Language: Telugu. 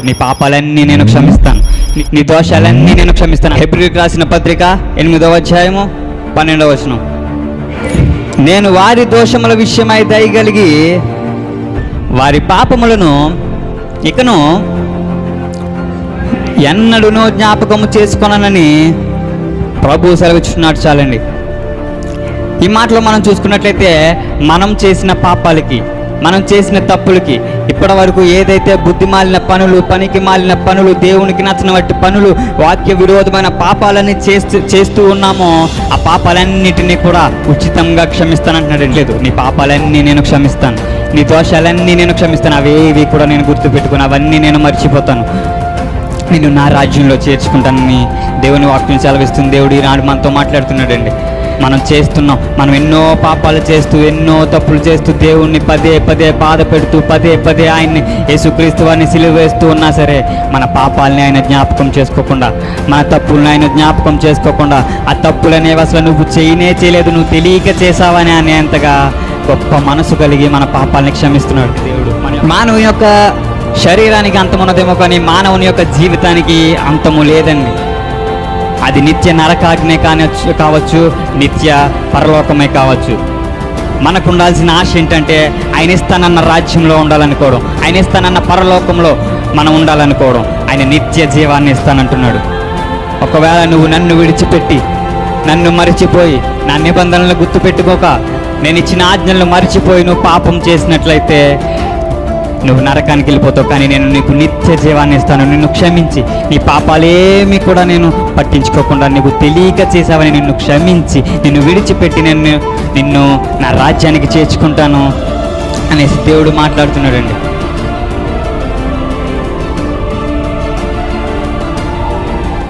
నీ పాపాలన్నీ నేను క్షమిస్తాను, నీ దోషాలన్నీ నేను క్షమిస్తాను. హెబ్రీయులకు రాసిన పత్రిక 8వ అధ్యాయము 12వ వచనం. నేను వారి దోషముల విషయమై దయగలిగి వారి పాపములను ఇకను ఎన్నడూనో జ్ఞాపకము చేసుకొననని ప్రభు సెలవిచ్చున్నాడు. చాలండి. ఈ మాటలో మనం చూసుకున్నట్లయితే మనం చేసిన పాపాలకి, మనం చేసిన తప్పులకి, ఇప్పటి వరకు ఏదైతే బుద్ధి మాలిన పనులు, పనికి మాలిన పనులు, దేవునికి నచ్చిన వాటి పనులు, వాక్య విరోధమైన పాపాలన్నీ చేస్తూ ఉన్నామో ఆ పాపాలన్నిటినీ కూడా ఉచితంగా క్షమిస్తానంటున్నాడు. లేదు, నీ పాపాలన్నీ నేను క్షమిస్తాను, నీ దోషాలన్నీ నేను క్షమిస్తాను, అవేవి కూడా నేను గుర్తుపెట్టుకుని అవన్నీ నేను మర్చిపోతాను, నేను నా రాజ్యంలో చేర్చుకుంటానని దేవుని వాక్యం సెలవిస్తుంది. దేవుడు ఈనాడు మనతో మాట్లాడుతున్నాడండి. మనం ఎన్నో పాపాలు చేస్తూ, ఎన్నో తప్పులు చేస్తూ, దేవుణ్ణి పదే పదే బాధ పెడుతూ, పదే పదే ఆయన్ని, యేసుక్రీస్తు వారిని సిలువ వేస్తూ ఉన్నా సరే మన పాపాలని ఆయన జ్ఞాపకం చేసుకోకుండా, మన తప్పులను ఆయన జ్ఞాపకం చేసుకోకుండా, ఆ తప్పులనేవి అసలు నువ్వు చేయలేదు, నువ్వు తెలియక చేసావని అనేంతగా గొప్ప మనసు కలిగి మన పాపాలని క్షమిస్తున్నాడు దేవుడు. మానవుని యొక్క శరీరానికి అంతమున్నదేమో కానీ మానవుని యొక్క జీవితానికి అంతము లేదండి. అది నిత్య నరకాగ్నే కావచ్చు, నిత్య పరలోకమే కావచ్చు. మనకు ఉండాల్సిన ఆశ ఏంటంటే ఆయన ఇస్తానన్న రాజ్యంలో ఉండాలనుకోవడం, ఆయన ఇస్తానన్న పరలోకంలో మనం ఉండాలనుకోవడం. ఆయన నిత్య జీవాన్ని ఇస్తానంటున్నాడు. ఒకవేళ నువ్వు నన్ను విడిచిపెట్టి, నన్ను మరిచిపోయి, నా నిబంధనలను గుర్తుపెట్టుకోక, నేను ఇచ్చిన ఆజ్ఞలను మరిచిపోయి నువ్వు పాపం చేసినట్లయితే నువ్వు నరకానికి వెళ్ళిపోతావు. కానీ నేను నీకు నిత్య జీవాన్ని ఇస్తాను. నిన్ను క్షమించి, నీ పాపాలేమి కూడా నేను పట్టించుకోకుండా, నీకు తెలియక చేసావని నిన్ను క్షమించి, నిన్ను విడిచిపెట్టి నిన్ను నా రాజ్యానికి చేర్చుకుంటాను అనేసి దేవుడు మాట్లాడుతున్నాడండి.